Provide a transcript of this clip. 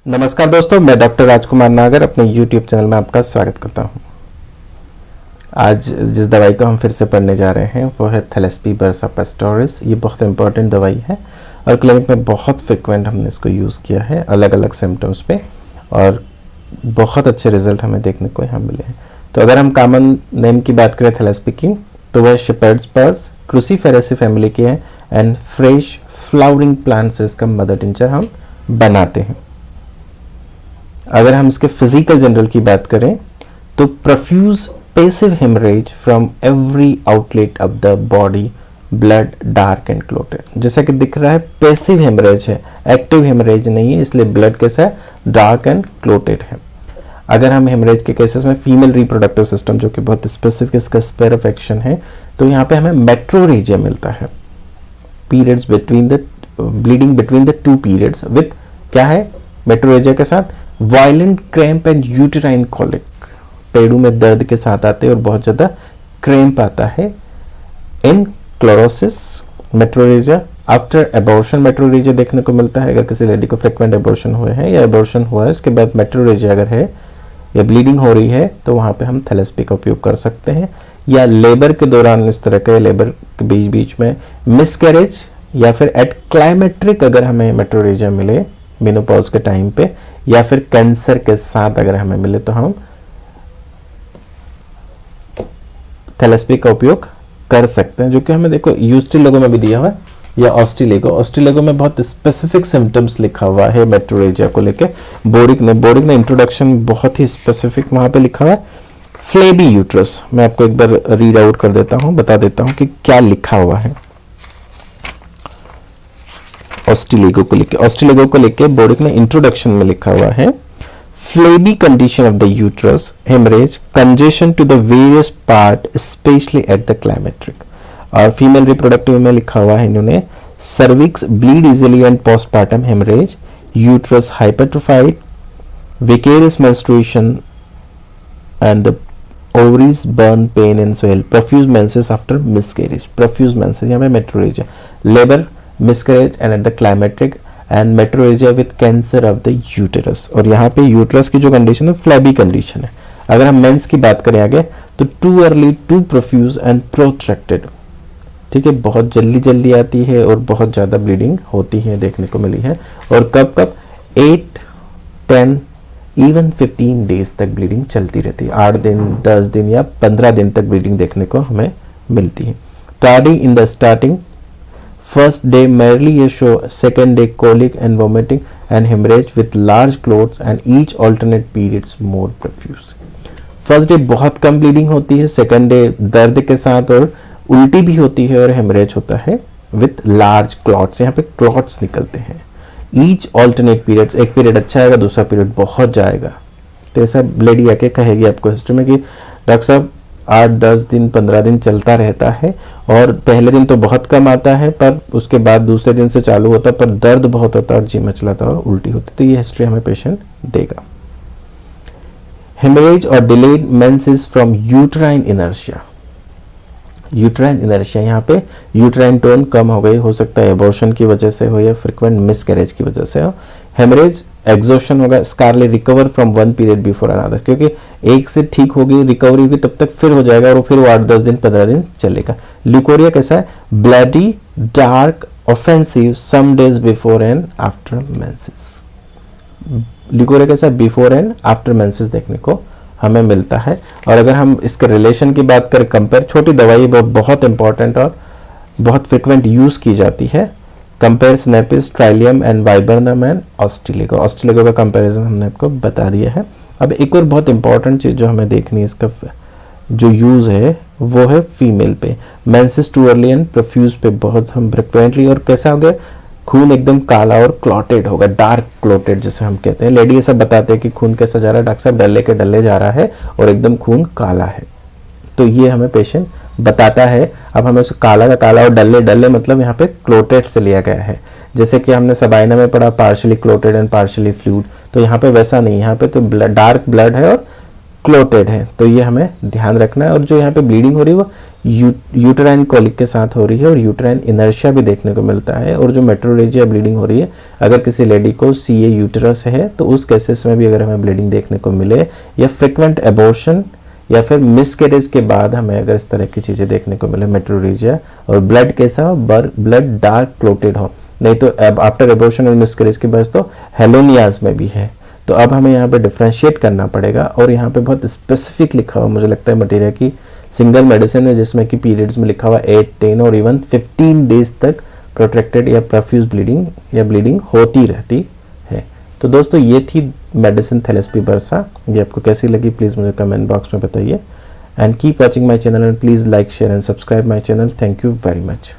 नमस्कार दोस्तों, मैं डॉक्टर राजकुमार नागर अपने YouTube चैनल में आपका स्वागत करता हूं। आज जिस दवाई को हम फिर से पढ़ने जा रहे हैं वो है थैलेस्पी बर्सा पेस्टोरिस। ये बहुत इंपॉर्टेंट दवाई है और क्लिनिक में बहुत फ्रिक्वेंट हमने इसको यूज़ किया है अलग अलग सिम्टम्स पे और बहुत अच्छे रिजल्ट हमें देखने को यहाँ मिले हैं। तो अगर हम कॉमन नेम की बात करें थैलेस्पी की तो वह शेपर्ड्स पर्स क्रूसीफेरेसी फैमिली के हैं एंड फ्रेश फ्लावरिंग प्लांट से इसका मदर टिंचर हम बनाते हैं। अगर हम इसके फिजिकल जनरल की बात करें तो profuse passive haemorrhage from every outlet of the body, blood dark and clotted. जैसा कि दिख रहा है पैसिव हेमरेज है, एक्टिव हेमरेज नहीं है, इसलिए ब्लड कैसा है, डार्क एंड क्लोटेड है। अगर हम हेमरेज के केसेस में फीमेल रिप्रोडक्टिव सिस्टम जो कि बहुत स्पेसिफिक इसका स्पेयर ऑफ एक्शन है, तो यहाँ पे हमें मेट्रोरेजिया मिलता है। Periods between the bleeding between the two periods with क्या है मेट्रोरेजिया के साथ violent cramp and uterine colic, पेड़ों में दर्द के साथ आते हैं और बहुत ज्यादा क्रैम्प आता है। In chlorosis metrorrhagia after abortion metrorrhagia देखने को मिलता है। अगर किसी लेडी को फ्रिक्वेंट एबॉर्शन हुए हैं या एबॉर्शन हुआ है उसके बाद मेट्रोरेजिया अगर है या ब्लीडिंग हो रही है तो वहां पे हम थैलेस्पी का उपयोग कर सकते हैं। या लेबर के दौरान इस तरह के लेबर के बीच बीच में मिसकैरेज या फिर एट क्लाइमेट्रिक अगर हमें मेट्रोरेजिया मिले मेनोपॉज के टाइम पे या फिर कैंसर के साथ अगर हमें मिले तो हम थैलेस्पी का उपयोग कर सकते हैं, जो कि हमें देखो यूस्टिलेगो में भी दिया हुआ है या ऑस्टिलेगो में बहुत स्पेसिफिक सिम्टम्स लिखा हुआ है मेट्रोरेजिया को लेके। बोरिक ने इंट्रोडक्शन बहुत ही स्पेसिफिक वहां पे लिखा हुआ है। फ्लेबी यूट्रस मैं आपको एक बार रीड आउट कर देता हूं, बता देता हूं कि क्या लिखा हुआ है ऑस्टिलेगो को लेके बोरिक ने इंट्रोडक्शन में लिखा हुआ है। Flabby condition of the uterus, haemorrhage, congestion to the various part specially at the climacteric. और फीमेल रिप्रोडक्टिव में लिखा हुआ है इन्होंने cervix bleed easily and postpartum haemorrhage, uterus hypertrophied, vicarious menstruation and the ovaries burn pain and swell, profuse menses after miscarriage. Profuse menses यहाँ पे metrorrhagia, labour miscarriage and at the climacteric and metrorrhagia with cancer of the uterus. और यहाँ पे uterus की जो condition है flabby condition है। अगर हम मेंस की बात करें आगे तो too early, too profuse and protracted, ठीक है, बहुत जल्दी आती है और बहुत ज्यादा ब्लीडिंग होती है देखने को मिली है। और कब 8, 10 इवन 15 डेज तक ब्लीडिंग चलती रहती है। 8 दिन, 10 दिन या 15 दिन तक ब्लीडिंग देखने को हमें मिलती है। Tardy in the starting, first day merely you show, second day colic and vomiting and hemorrhage with large clots and each alternate periods more profuse। First day बहुत कम ब्लीडिंग होती है, सेकंड डे दर्द के साथ और उल्टी भी होती है और हेमरेज होता है विथ लार्ज क्लॉट्स, यहाँ पे क्लॉट्स निकलते हैं। ईच ऑल्टरनेट पीरियड्स, एक पीरियड अच्छा आएगा दूसरा पीरियड बहुत जाएगा। तो ऐसा लेडी आके कहेगी आपको हिस्ट्री में कि डॉक्टर साहब 8, 10 दिन, 15 दिन चलता रहता है और पहले दिन तो बहुत कम आता है पर उसके बाद दूसरे दिन से चालू होता है पर दर्द बहुत होता है और जी मचलाता है और उल्टी होती। तो ये हिस्ट्री हमें पेशेंट देगा। हेमरेज और delayed menses from uterine inertia. Uterine inertia यहाँ पे यूट्राइन टोन कम हो गई, हो सकता है एबॉर्शन की वजह से हो या फ्रिक्वेंट मिसकैरेज की वजह से हो। हेमरेज एग्जॉशन होगा, scarcely recover from one period before another, क्योंकि एक से ठीक होगी रिकवरी हुई तब तक फिर हो जाएगा और फिर वो 8, 10 दिन, 15 दिन चलेगा। ल्यूकोरिया कैसा है, bloody, dark, offensive, some days before and after menses. Leucorrhoea कैसा है, बिफोर एंड आफ्टर मेंसेस देखने को हमें मिलता है। और अगर हम इसके रिलेशन की बात करें, कंपेयर, छोटी दवाई बहुत इंपॉर्टेंट और बहुत फ्रिक्वेंट यूज की जाती है। कंपेयर स्नेपिस, ट्राइलियम एंड वाइबर्नम एंड ऑस्टिलेगो का कंपैरिजन हमने आपको बता दिया है। अब एक और बहुत इंपॉर्टेंट चीज जो हमें देखनी है, इसका जो यूज है वो है फीमेल पे। Menses too early and profuse पे बहुत हम फ्रिक्वेंटली, और कैसा हो गया, खून एकदम काला और क्लॉटेड होगा, डार्क क्लॉटेड जिसे हम कहते हैं। लेडी ऐसा बताते हैं कि खून कैसा जा रहा है, डॉक्टर साहब डल्ले के डल्ले जा रहा है और एकदम खून काला है। तो ये हमें पेशेंट बताता है। अब हमें उसे काला का काला और डल्ले डल्ले मतलब यहाँ पे क्लोटेड से लिया गया है। जैसे कि हमने सबाइना में पढ़ा पार्शियली क्लोटेड एंड पार्शियली फ्लूइड, तो यहाँ पे वैसा नहीं, यहाँ पे तो डार्क ब्लड है और क्लोटेड है। तो ये हमें ध्यान रखना है। और जो यहाँ पे ब्लीडिंग हो रही है वो यूटेराइन कॉलिक के साथ हो रही है और यूटेराइन इनर्शिया भी देखने को मिलता है। और जो मेट्रोरेजिया ब्लीडिंग हो रही है, अगर किसी लेडी को सीए यूटेरस है तो उस केसेस में भी अगर हमें ब्लीडिंग देखने को मिले, या फ्रिक्वेंट एबॉर्शन या फिर मिसकैरेज के बाद हमें अगर इस तरह की चीज़ें देखने को मिले मेट्रोरेजिया, और ब्लड कैसा हो, ब्लड डार्क क्लोटेड हो, नहीं तो आफ्टर एबॉर्शन और मिसकैरेज के बाद तो हेलोनियाज में भी है। तो अब हमें यहाँ पे डिफ्रेंशिएट करना पड़ेगा। और यहाँ पे बहुत स्पेसिफिक लिखा हुआ मुझे लगता है मटेरिया की सिंगल मेडिसिन है, जिसमें कि पीरियड्स में लिखा हुआ 8, 10 और इवन 15 डेज तक प्रोट्रैक्टेड या प्रोफ्यूज ब्लीडिंग या ब्लीडिंग होती रहती है। तो दोस्तों ये थी मेडिसिन थैलेस्पी बर्सा। ये आपको कैसी लगी प्लीज़ मुझे कमेंट बॉक्स में बताइए। And keep watching my channel and please like, share and subscribe my channel. Thank you very much.